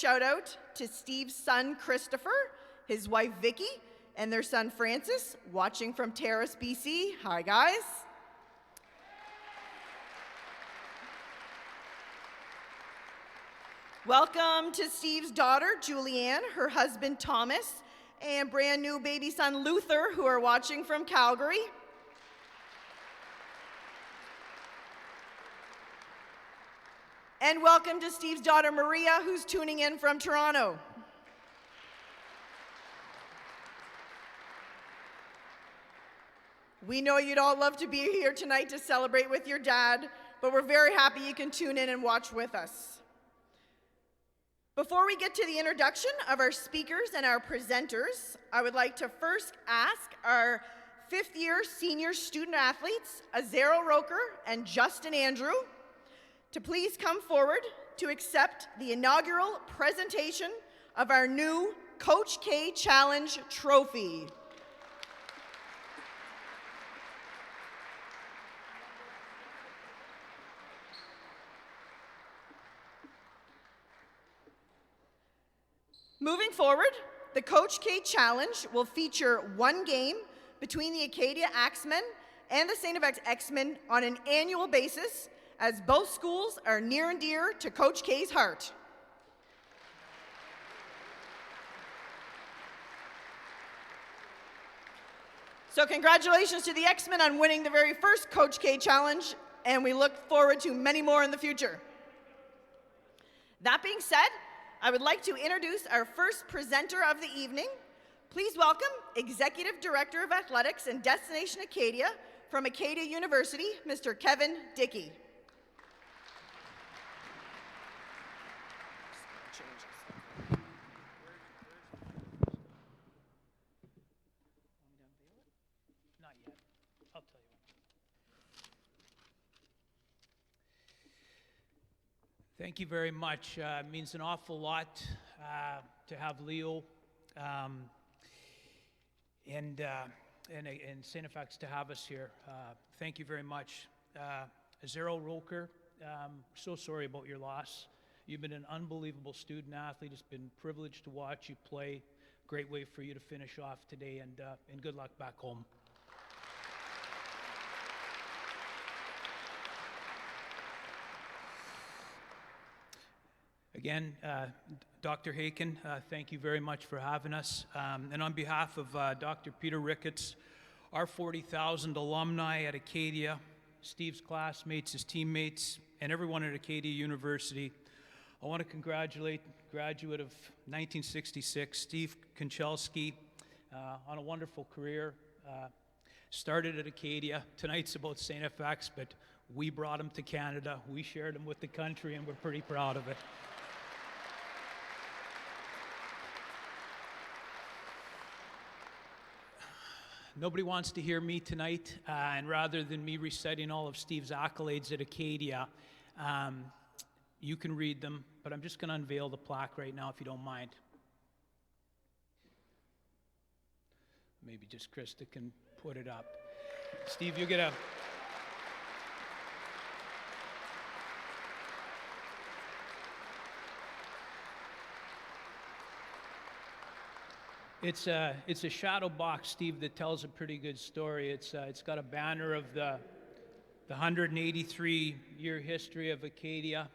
shout out to Steve's son, Christopher, his wife, Vicky, and their son, Francis, watching from Terrace, BC. Hi, guys. Welcome to Steve's daughter, Julianne, her husband, Thomas, and brand new baby son, Luther, who are watching from Calgary. And welcome to Steve's daughter, Maria, who's tuning in from Toronto. We know you'd all love to be here tonight to celebrate with your dad, but we're very happy you can tune in and watch with us. Before we get to the introduction of our speakers and our presenters, I would like to first ask our fifth-year senior student athletes, Azero Roker and Justin Andrew, to please come forward to accept the inaugural presentation of our new Coach K Challenge Trophy. Moving forward, the Coach K Challenge will feature one game between the Acadia Axemen and the StFX X-Men on an annual basis, as both schools are near and dear to Coach K's heart. So congratulations to the X-Men on winning the very first Coach K Challenge, and we look forward to many more in the future. That being said, I would like to introduce our first presenter of the evening. Please welcome Executive Director of Athletics and Destination Acadia from Acadia University, Mr. Kevin Dickey. Not yet. I'll tell you when. Thank you very much. It means an awful lot to have Leo and StFX to have us here. Thank you very much. Azero Roker, so sorry about your loss. You've been an unbelievable student athlete. It's been a privilege to watch you play. Great way for you to finish off today, and good luck back home. Again, Dr. Haken, thank you very much for having us. And on behalf of Dr. Peter Ricketts, our 40,000 alumni at Acadia, Steve's classmates, his teammates, and everyone at Acadia University, I want to congratulate graduate of 1966, Steve Konchalski, on a wonderful career. Started at Acadia. Tonight's about StFX, but we brought him to Canada. We shared him with the country, and we're pretty proud of it. Nobody wants to hear me tonight, and rather than me reciting all of Steve's accolades at Acadia, you can read them, but I'm just going to unveil the plaque right now if you don't mind. Maybe just Krista can put it up. Steve, you get a... It's a shadow box, Steve, that tells a pretty good story. It's got a banner of the 183-year history of Acadia.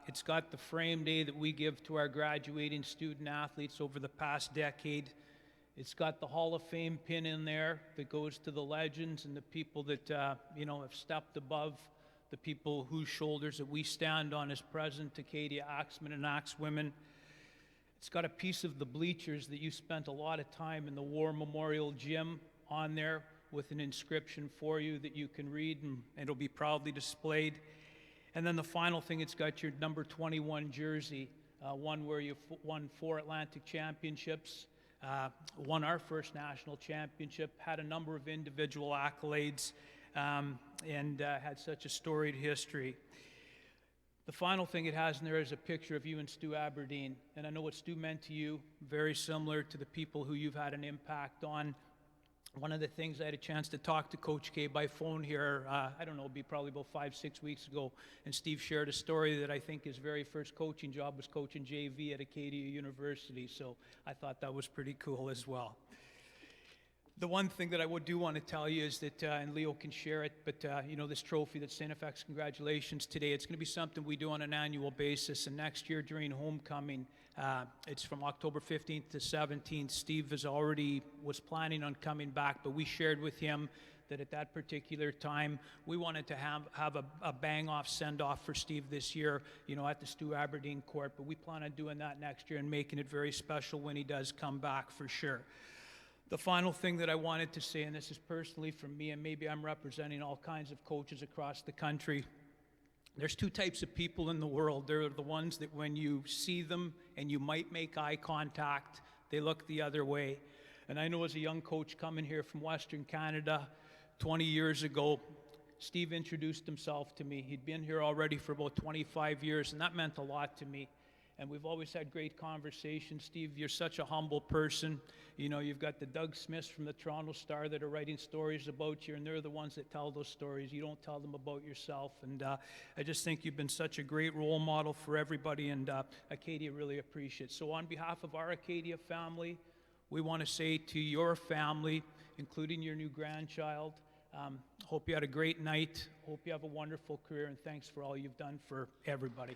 It's got the frame day that we give to our graduating student athletes over the past decade. It's got the Hall of Fame pin in there that goes to the legends and the people that have stepped above the people whose shoulders that we stand on as present Acadia Axemen and Axewomen. It's got a piece of the bleachers that you spent a lot of time in the War Memorial Gym on there with an inscription for you that you can read, and it'll be proudly displayed. And then the final thing, it's got your number 21 jersey, one where you won 4 Atlantic championships, won our first national championship, had a number of individual accolades, and had such a storied history. The final thing it has in there is a picture of you and Stu Aberdeen. And I know what Stu meant to you, very similar to the people who you've had an impact on One of the things I had a chance to talk to Coach K by phone here, I don't know, it'd be probably about 5-6 weeks ago, and Steve shared a story that I think his very first coaching job was coaching JV at Acadia University, so I thought that was pretty cool as well. The one thing that I do want to tell you is that, and Leo can share it, but you know, this trophy that StFX Congratulations today, it's going to be something we do on an annual basis, and next year during homecoming, it's from October 15th to 17th. Steve was planning on coming back, but we shared with him that at that particular time, we wanted to have a bang-off send-off for Steve this year, you know, at the Stu Aberdeen court, but we plan on doing that next year and making it very special when he does come back for sure. The final thing that I wanted to say, and this is personally from me, and maybe I'm representing all kinds of coaches across the country, there's two types of people in the world. There are the ones that when you see them and you might make eye contact, they look the other way. And I know as a young coach coming here from Western Canada 20 years ago, Steve introduced himself to me. He'd been here already for about 25 years, and that meant a lot to me. And we've always had great conversations. Steve, you're such a humble person. You know, you've got the Doug Smiths from the Toronto Star that are writing stories about you, and they're the ones that tell those stories. You don't tell them about yourself. And I just think you've been such a great role model for everybody, and Acadia really appreciates it. So on behalf of our Acadia family, we want to say to your family, including your new grandchild, hope you had a great night, hope you have a wonderful career, and thanks for all you've done for everybody.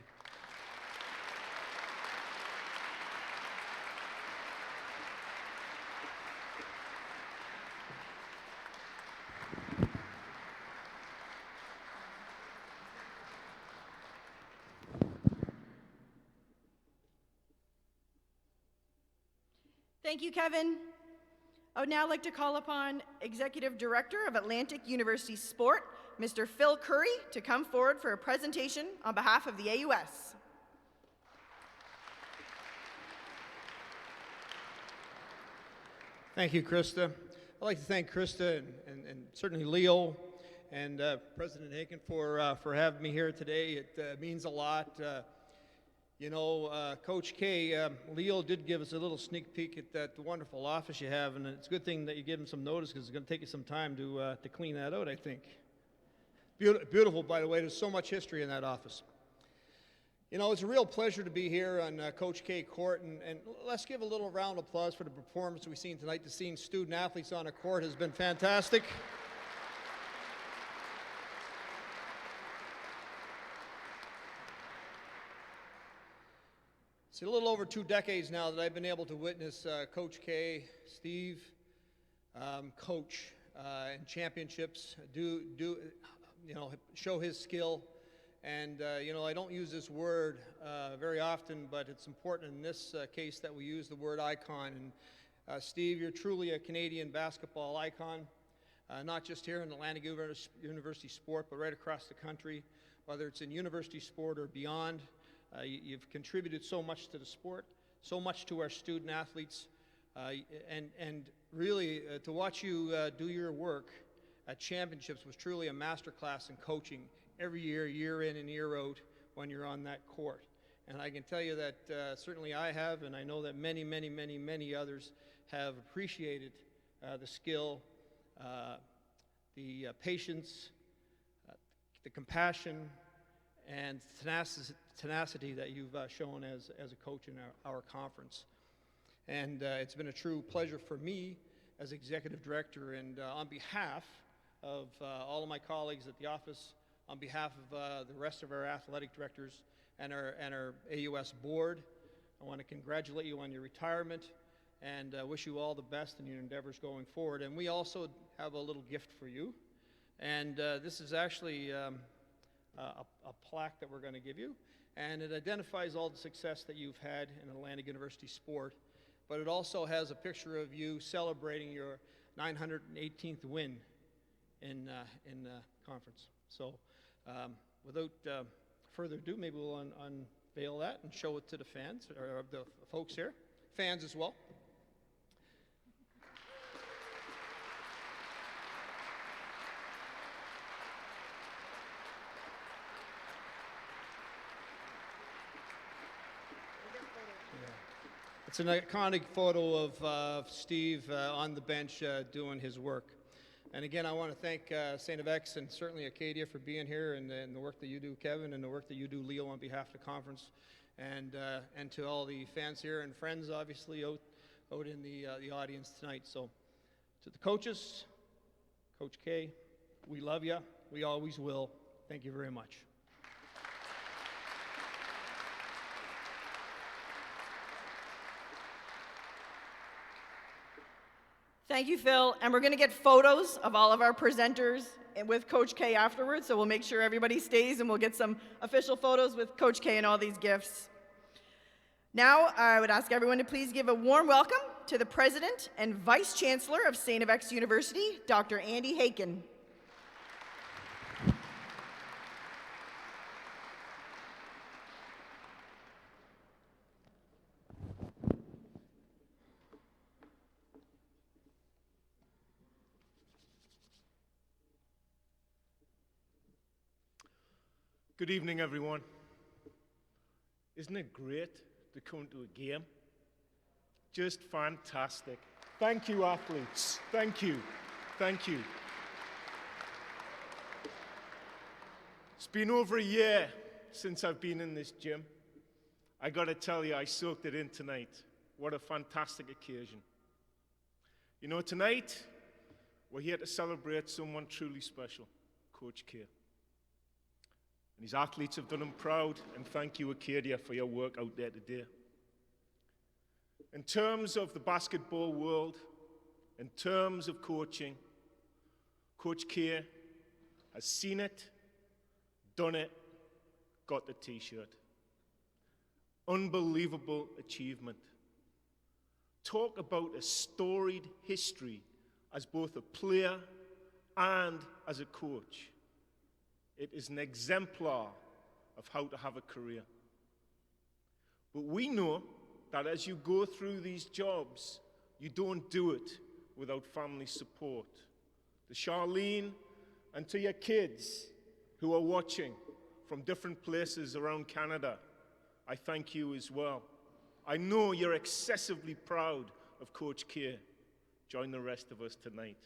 Thank you, Kevin. I would now like to call upon Executive Director of Atlantic University Sport, Mr. Phil Curry, to come forward for a presentation on behalf of the AUS. Thank you, Krista. I'd like to thank Krista and certainly Leo and President Haken for having me here today. It means a lot. You know, Coach K, Leo did give us a little sneak peek at that wonderful office you have, and it's a good thing that you give him some notice because it's going to take you some time to clean that out, I think. Beautiful, by the way. There's so much history in that office. You know, it's a real pleasure to be here on Coach K court, and let's give a little round of applause for the performance we've seen tonight. The seeing student athletes on the court has been fantastic. It's a little over 2 decades now that I've been able to witness Coach K, Steve, coach in championships, show his skill. And, you know, I don't use this word very often, but it's important in this case that we use the word icon. And Steve, you're truly a Canadian basketball icon, not just here in Atlantic University sport, but right across the country, whether it's in university sport or beyond. You've contributed so much to the sport, so much to our student athletes, and really to watch you do your work at championships was truly a masterclass in coaching every year, year in and year out when you're on that court. And I can tell you that certainly I have, and I know that many, many, many, many others have appreciated the skill, the patience, the compassion, and tenacity that you've shown as a coach in our conference. And it's been a true pleasure for me as executive director, and on behalf of all of my colleagues at the office, on behalf of the rest of our athletic directors and our AUS board, I want to congratulate you on your retirement and wish you all the best in your endeavors going forward. And we also have a little gift for you, and this is actually a plaque that we're going to give you, and it identifies all the success that you've had in Atlantic University sport, but it also has a picture of you celebrating your 918th win in conference. So without further ado, maybe we'll unveil that and show it to the fans, or the folks here, fans as well. It's an iconic photo of Steve on the bench doing his work. And again, I want to thank StFX and certainly Acadia for being here, and the work that you do, Kevin, and the work that you do, Leo, on behalf of the conference, and to all the fans here and friends, obviously, out in the audience tonight. So to the coaches, Coach K, we love you. We always will. Thank you very much. Thank you, Phil. And we're going to get photos of all of our presenters with Coach K afterwards, so we'll make sure everybody stays and we'll get some official photos with Coach K and all these gifts. Now, I would ask everyone to please give a warm welcome to the President and Vice Chancellor of StFX University, Dr. Andy Haken. Good evening, everyone. Isn't it great to come to a game? Just fantastic. Thank you, athletes. Thank you. Thank you. It's been over a year since I've been in this gym. I got to tell you, I soaked it in tonight. What a fantastic occasion. You know, tonight, we're here to celebrate someone truly special, Coach K. And his athletes have done him proud, and thank you, Acadia, for your work out there today. In terms of the basketball world, in terms of coaching, Coach K has seen it, done it, got the t-shirt. Unbelievable achievement. Talk about a storied history as both a player and as a coach. It is an exemplar of how to have a career. But we know that as you go through these jobs, you don't do it without family support. To Charlene and to your kids who are watching from different places around Canada, I thank you as well. I know you're excessively proud of Coach K. Join the rest of us tonight.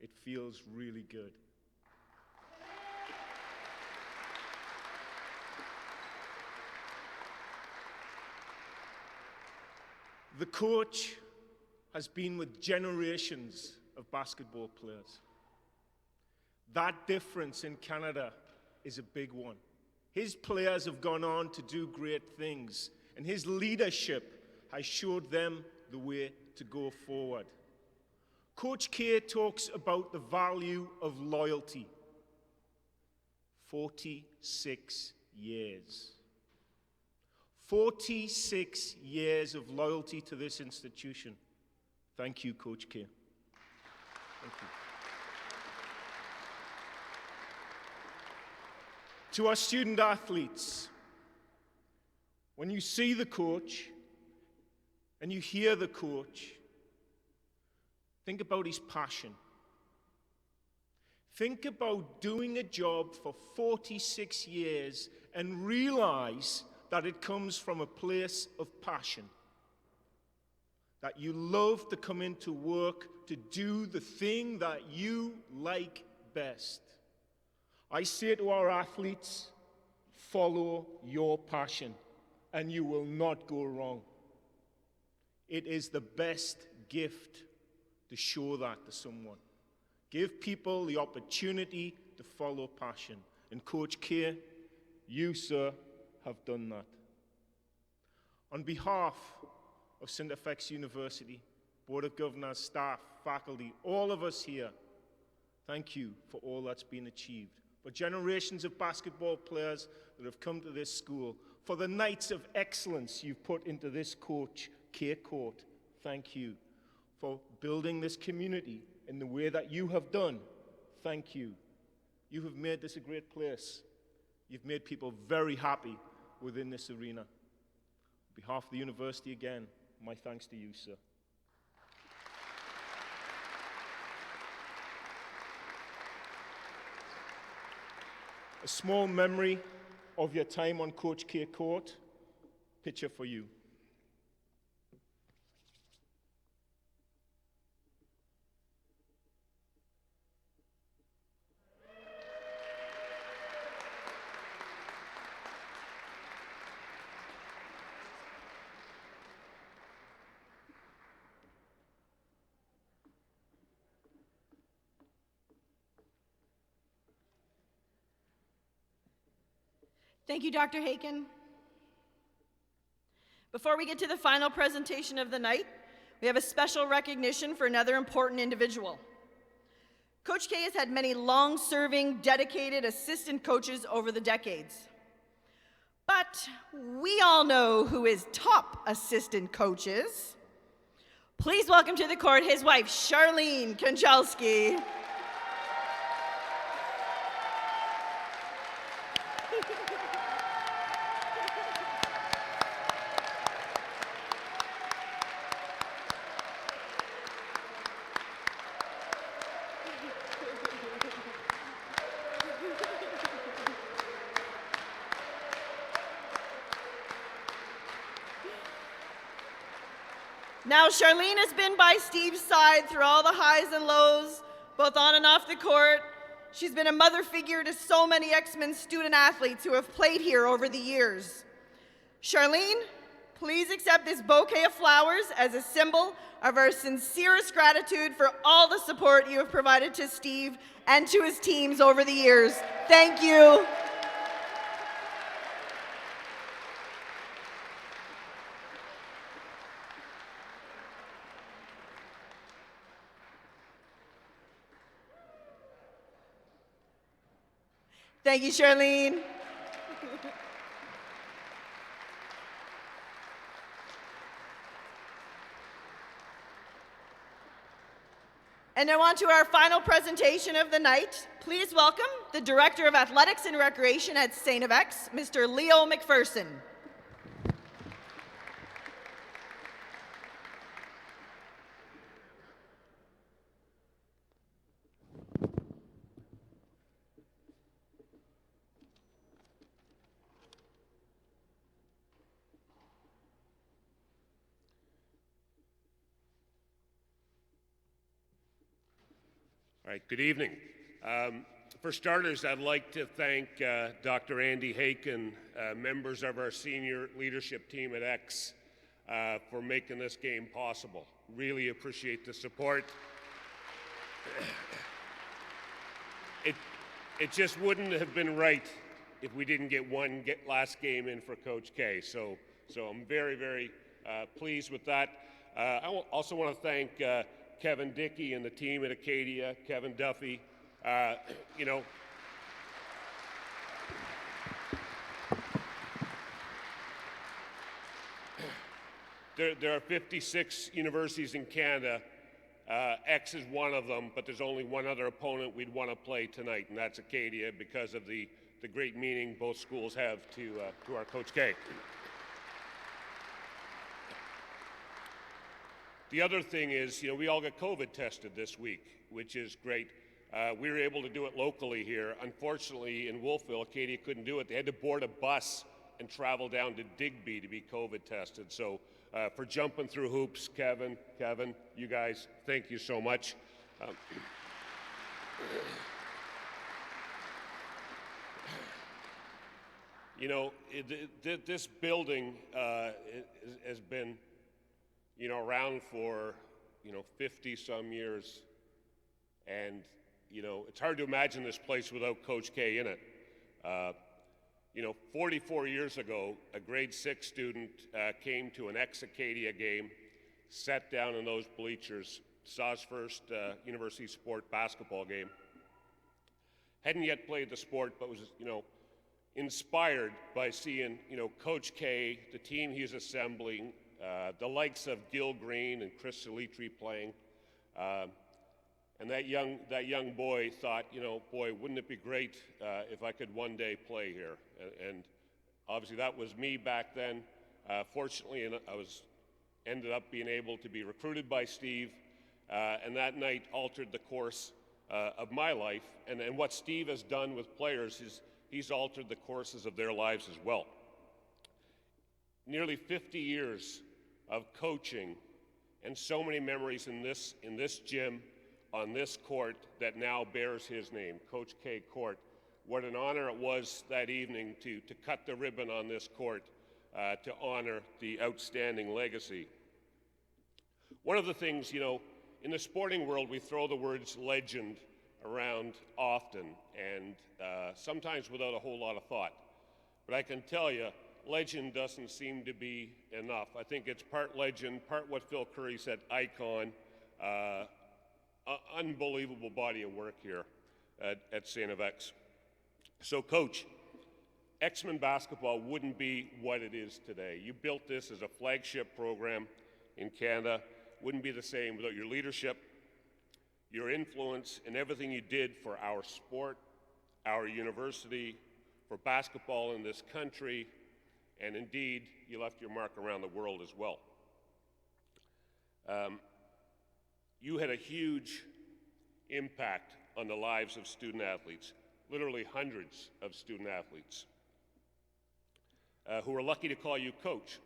It feels really good. The coach has been with generations of basketball players. That difference in Canada is a big one. His players have gone on to do great things, and his leadership has showed them the way to go forward. Coach K talks about the value of loyalty. 46 years. 46 years of loyalty to this institution. Thank you, Coach K. Thank you. To our student athletes, when you see the coach and you hear the coach, think about his passion. Think about doing a job for 46 years and realize that it comes from a place of passion. That you love to come into work to do the thing that you like best. I say to our athletes, follow your passion and you will not go wrong. It is the best gift to show that to someone. Give people the opportunity to follow passion. And Coach K, you, sir, have done that. On behalf of StFX University, Board of Governors, staff, faculty, all of us here, thank you for all that's been achieved. For generations of basketball players that have come to this school, for the nights of excellence you've put into this Coach K court, thank you. For building this community in the way that you have done, thank you. You have made this a great place. You've made people very happy within this arena. On behalf of the university again, my thanks to you, sir. A small memory of your time on Coach K court, picture for you. Thank you, Dr. Haken. Before we get to the final presentation of the night, we have a special recognition for another important individual. Coach K has had many long-serving, dedicated assistant coaches over the decades. But we all know who his top assistant coach is. Please welcome to the court his wife, Charlene Konchalski. Now, Charlene has been by Steve's side through all the highs and lows, both on and off the court. She's been a mother figure to so many X-Men student athletes who have played here over the years. Charlene, please accept this bouquet of flowers as a symbol of our sincerest gratitude for all the support you have provided to Steve and to his teams over the years. Thank you. Thank you, Charlene. And now on to our final presentation of the night. Please welcome the Director of Athletics and Recreation at StFX, Mr. Leo McPherson. All right, good evening. For starters, I'd like to thank Dr. Andy Haken, members of our senior leadership team at X, for making this game possible. Really appreciate the support. It just wouldn't have been right if we didn't get one last game in for Coach K. So I'm very, very pleased with that. I also want to thank Kevin Dickey and the team at Acadia, Kevin Duffy. You know, there are 56 universities in Canada. X is one of them, but there's only one other opponent we'd want to play tonight, and that's Acadia, because of the great meaning both schools have to our Coach K. The other thing is, you know, we all got COVID tested this week, which is great. We were able to do it locally here. Unfortunately, in Wolfville, Acadia couldn't do it. They had to board a bus and travel down to Digby to be COVID tested. So for jumping through hoops, Kevin, you guys, thank you so much. You know, this building has been, you know, around for, 50 some years. And, it's hard to imagine this place without Coach K in it. 44 years ago, a grade 6 student came to an ex-Acadia game, sat down in those bleachers, saw his first university sport basketball game. Hadn't yet played the sport, but was, inspired by seeing, Coach K, the team he's assembling, the likes of Gil Green and Chris Salitri playing. And that young boy thought, boy, wouldn't it be great if I could one day play here? And obviously that was me back then. Fortunately, I ended up being able to be recruited by Steve, and that night altered the course of my life. And what Steve has done with players is he's altered the courses of their lives as well. Nearly 50 years of coaching and so many memories in this gym, on this court that now bears his name, Coach K Court. What an honor it was that evening to cut the ribbon on this court to honor the outstanding legacy. One of the things, in the sporting world, we throw the words legend around often, and sometimes without a whole lot of thought. But I can tell you, legend doesn't seem to be enough. I think it's part legend, part what Phil Curry said, icon. Unbelievable body of work here at StFX. So, Coach, X-Men basketball wouldn't be what it is today. You built this as a flagship program in Canada. Wouldn't be the same without your leadership, your influence, and everything you did for our sport, our university, for basketball in this country, and indeed, you left your mark around the world as well. You had a huge impact on the lives of student athletes, literally hundreds of student athletes, who are lucky to call you coach,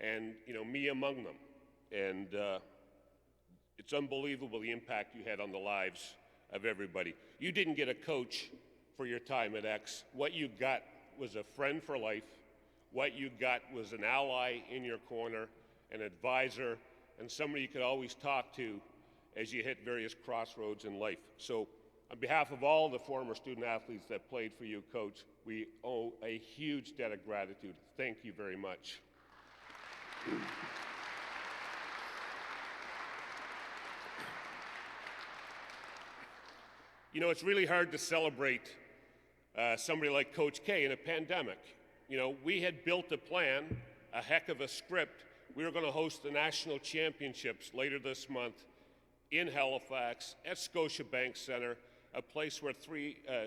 and me among them. And it's unbelievable the impact you had on the lives of everybody. You didn't get a coach for your time at X. What you got was a friend for life. What you got was an ally in your corner, an advisor, and somebody you could always talk to as you hit various crossroads in life. So on behalf of all the former student athletes that played for you, Coach, we owe a huge debt of gratitude. Thank you very much. It's really hard to celebrate somebody like Coach K in a pandemic. We had built a plan, a heck of a script. We were going to host the national championships later this month in Halifax at Scotiabank Centre, a place where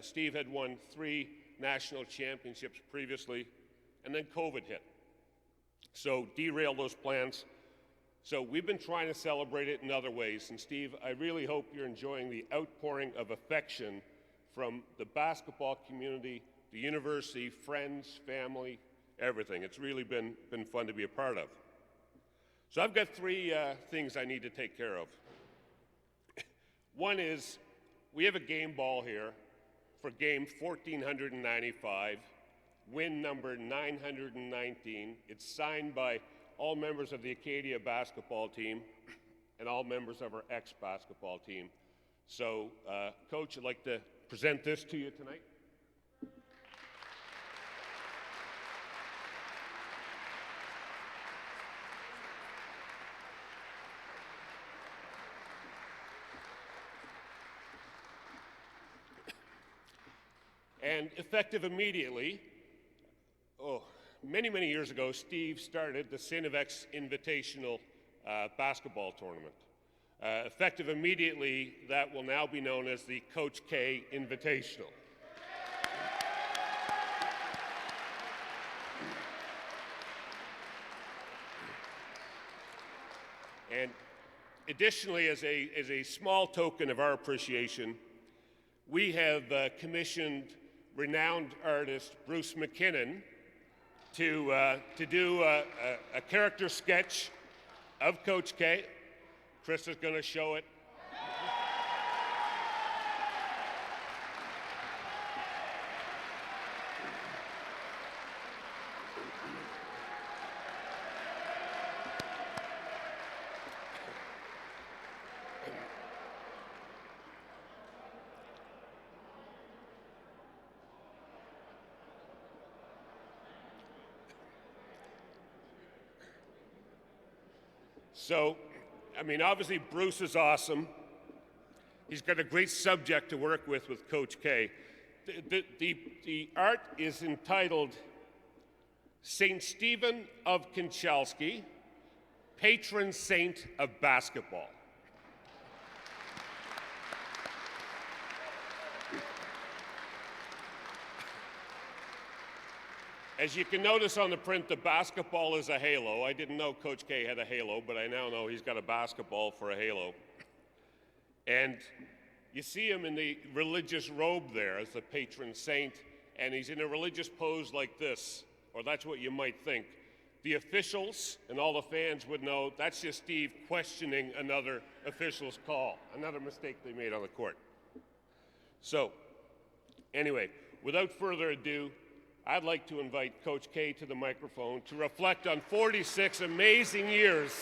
Steve had won 3 national championships previously, and then COVID hit. So derailed those plans. So we've been trying to celebrate it in other ways. And Steve, I really hope you're enjoying the outpouring of affection from the basketball community, the university, friends, family, everything. It's really been fun to be a part of. So I've got 3 things I need to take care of. One is, we have a game ball here for game 1495, win number 919. It's signed by all members of the Acadia basketball team and all members of our X basketball team. So, Coach, I'd like to present this to you tonight. And effective immediately, many, many years ago, Steve started the StFX Invitational basketball tournament. Effective immediately, that will now be known as the Coach K Invitational. And additionally, as a small token of our appreciation, we have commissioned renowned artist Bruce McKinnon to do a character sketch of Coach K. Chris is going to show it. So, obviously Bruce is awesome. He's got a great subject to work with Coach K. The art is entitled St. Stephen of Konchalski, Patron Saint of Basketball. As you can notice on the print, the basketball is a halo. I didn't know Coach K had a halo, but I now know he's got a basketball for a halo. And you see him in the religious robe there as the patron saint, and he's in a religious pose like this, or that's what you might think. The officials and all the fans would know that's just Steve questioning another official's call, another mistake they made on the court. So, anyway, without further ado, I'd like to invite Coach K to the microphone to reflect on 46 amazing years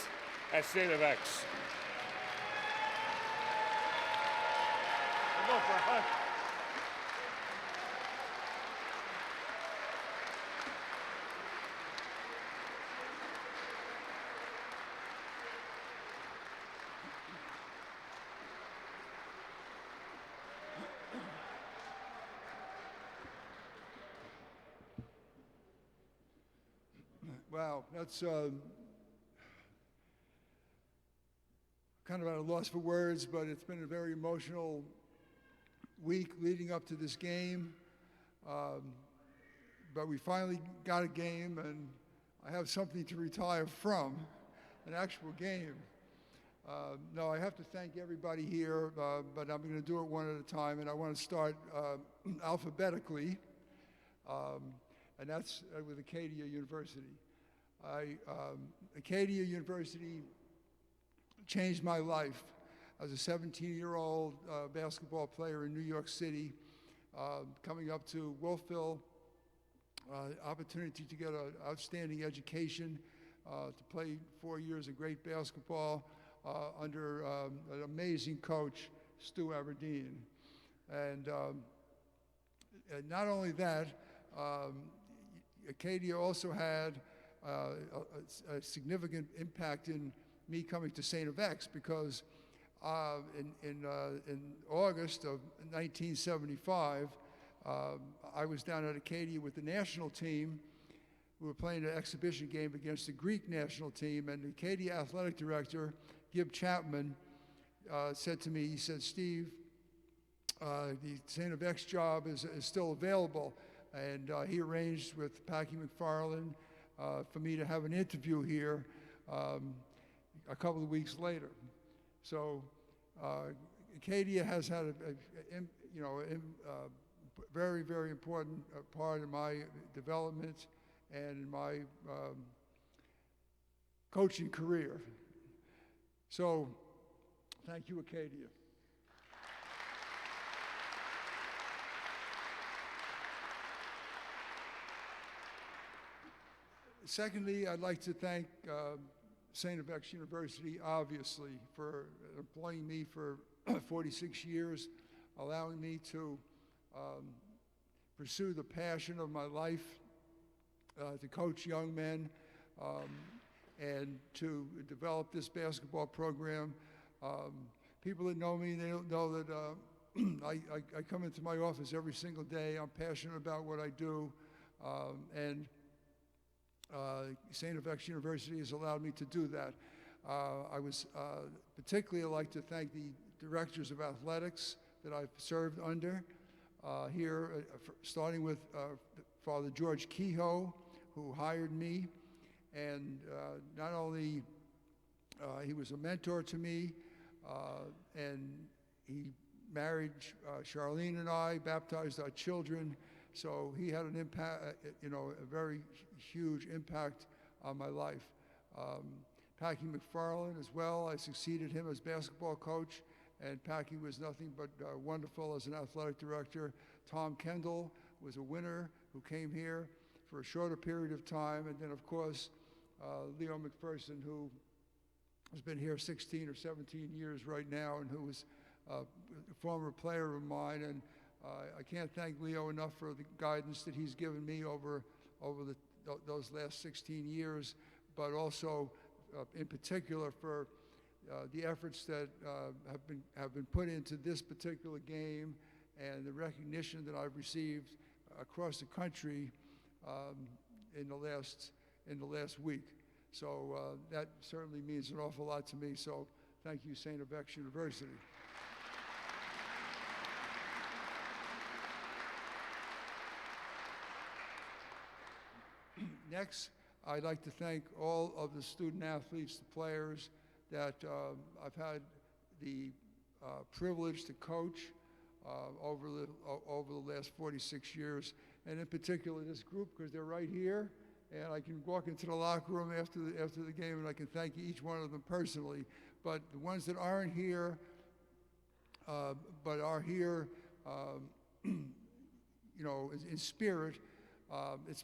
at StFX. We'll go for a hug. Wow, that's kind of at a loss for words, but it's been a very emotional week leading up to this game. But we finally got a game, and I have something to retire from, an actual game. No, I have to thank everybody here, but I'm going to do it one at a time, and I want to start alphabetically, and that's with Acadia University. Acadia University changed my life. As a 17-year-old basketball player in New York City, coming up to Wolfville, opportunity to get an outstanding education, to play 4 years of great basketball under an amazing coach, Stu Aberdeen. And not only that, Acadia also had a significant impact in me coming to StFX, because in August of 1975, I was down at Acadia with the national team. We were playing an exhibition game against the Greek national team, and the Acadia athletic director, Gib Chapman, said to me, he said, "Steve, the StFX job is still available." And he arranged with Packy McPherson for me to have an interview here a couple of weeks later. So Acadia has had a very, very important part in my development and in my coaching career. So thank you, Acadia. Secondly, I'd like to thank StFX University, obviously, for employing me for 46 years, allowing me to pursue the passion of my life, to coach young men, and to develop this basketball program. People that know me, they know that I come into my office every single day. I'm passionate about what I do, and StFX University has allowed me to do that. I was particularly like to thank the directors of athletics that I've served under here, starting with Father George Kehoe, who hired me, and not only he was a mentor to me, and he married Charlene and I, baptized our children. So he had an impact, a very huge impact on my life. Packy McPherson as well, I succeeded him as basketball coach, and Packy was nothing but wonderful as an athletic director. Tom Kendall was a winner who came here for a shorter period of time, and then of course, Leo McPherson, who has been here 16 or 17 years right now, and who was a former player of mine, and I can't thank Leo enough for the guidance that he's given me over those last 16 years, but also in particular for the efforts that have been put into this particular game, and the recognition that I've received across the country in the last week. So that certainly means an awful lot to me. So thank you, StFX University. Next, I'd like to thank all of the student athletes, the players that I've had the privilege to coach over the last 46 years, and in particular this group, because they're right here, and I can walk into the locker room after the game, and I can thank each one of them personally. But the ones that aren't here, but are here, in spirit.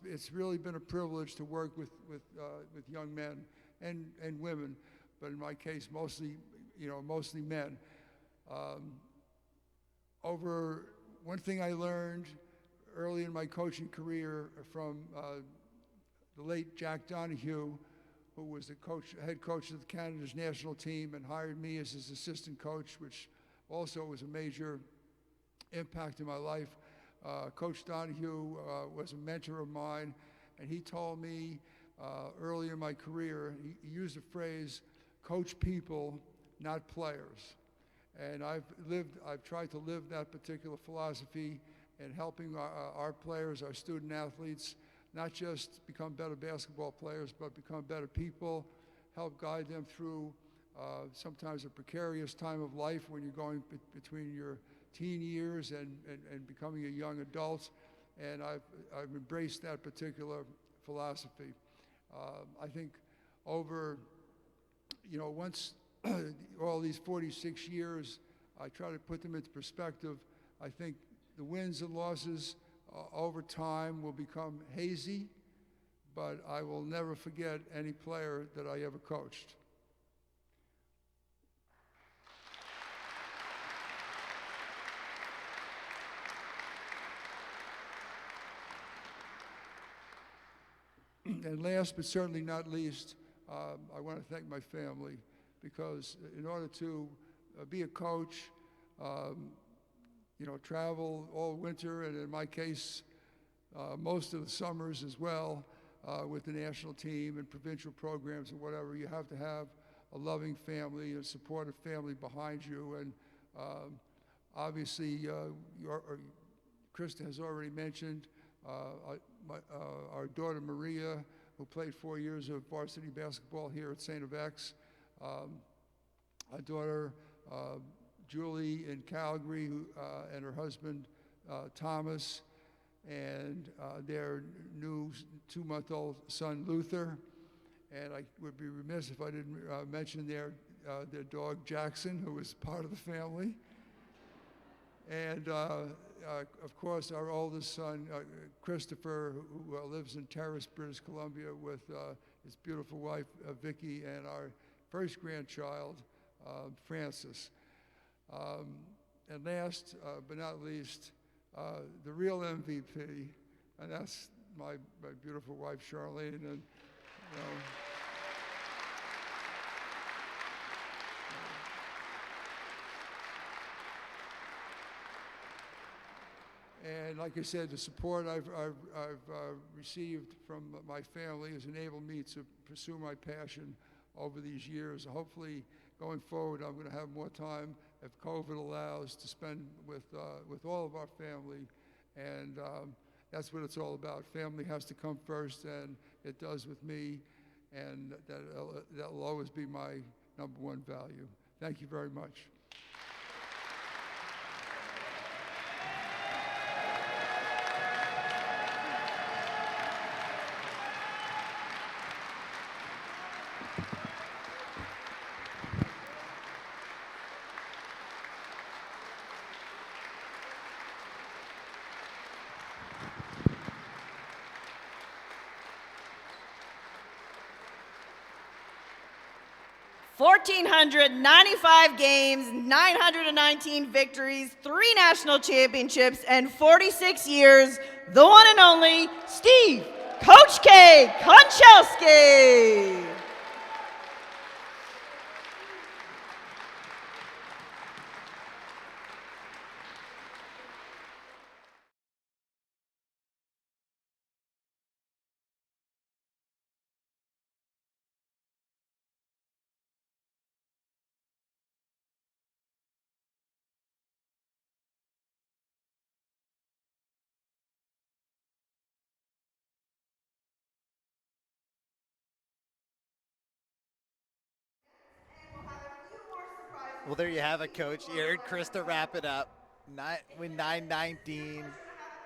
It's really been a privilege to work with young men and women, but in my case, mostly men. One thing I learned early in my coaching career from the late Jack Donahue, who was the head coach of Canada's national team and hired me as his assistant coach, which also was a major impact in my life. Coach Donahue was a mentor of mine, and he told me early in my career. He used the phrase, coach people, not players. And I've tried to live that particular philosophy in helping our players, our student athletes, not just become better basketball players, but become better people, help guide them through sometimes a precarious time of life when you're going between your teen years and becoming a young adult. And I've embraced that particular philosophy. I think over, once all these 46 years, I try to put them into perspective. I think the wins and losses over time will become hazy, but I will never forget any player that I ever coached. And last but certainly not least, I want to thank my family, because in order to be a coach, travel all winter, and in my case, most of the summers as well, with the national team and provincial programs and whatever, you have to have a loving family, a supportive family behind you. And obviously, Krista has already mentioned our daughter Maria, who played 4 years of varsity basketball here at StFX. Our daughter Julie in Calgary, and her husband Thomas, and their new 2-month-old son Luther. And I would be remiss if I didn't mention their dog Jackson, who was part of the family. And of course, our oldest son, Christopher, who lives in Terrace, British Columbia, with his beautiful wife, Vicky, and our first grandchild, Francis. And last but not least, the real MVP, and that's my beautiful wife, Charlene. And, and like I said, the support I've received from my family has enabled me to pursue my passion over these years. Hopefully, going forward, I'm going to have more time, if COVID allows, to spend with all of our family, and that's what it's all about. Family has to come first, and it does with me, and that will always be my #1 value. Thank you very much. $1,495 games, 919 victories, 3 national championships, and 46 years, the one and only Steve Coach K. Konchalski. Well, there you have it, Coach. You heard Krista wrap it up. Win 9-19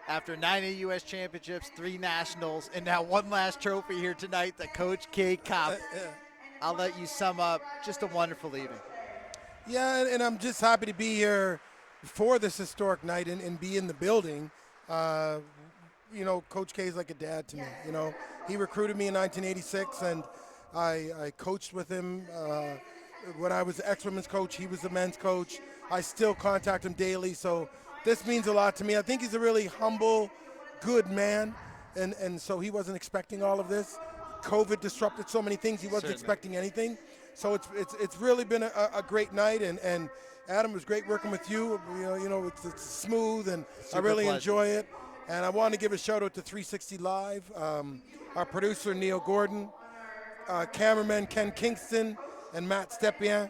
after 9 U.S. championships, 3 nationals, and now one last trophy here tonight, the Coach K Cup. I'll let you sum up. Just a wonderful evening. Yeah, and I'm just happy to be here for this historic night and be in the building. Coach K is like a dad to me. He recruited me in 1986, and I coached with him. When I was the ex-women's coach, he was the men's coach. I still contact him daily, so this means a lot to me. I think he's a really humble, good man, and so he wasn't expecting all of this. COVID disrupted so many things. He wasn't expecting anything. So it's really been a great night, and Adam, it was great working with you. It's smooth, and I really enjoy it. And I want to give a shout out to 360 Live, our producer Neil Gordon, cameraman Ken Kingston, and Matt Stepien.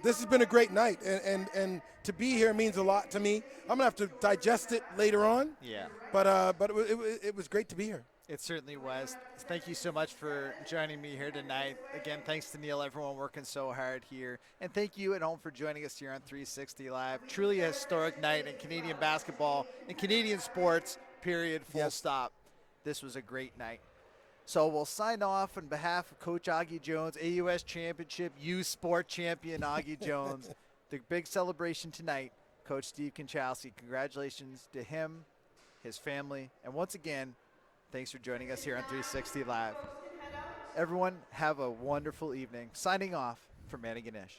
This has been a great night, and to be here means a lot to me. I'm gonna have to digest it later on. Yeah. But it was great to be here. It certainly was. Thank you so much for joining me here tonight. Again, thanks to Neil, everyone working so hard here. And thank you at home for joining us here on 360 Live. Truly a historic night in Canadian basketball and Canadian sports, period, full stop. This was a great night. So we'll sign off on behalf of Coach Augie Jones, AUS Championship, youth sport champion Augie Jones. The big celebration tonight, Coach Steve Konchalski. Congratulations to him, his family, and once again, thanks for joining us here on 360 Live. Everyone, have a wonderful evening. Signing off from Manny Ganesh.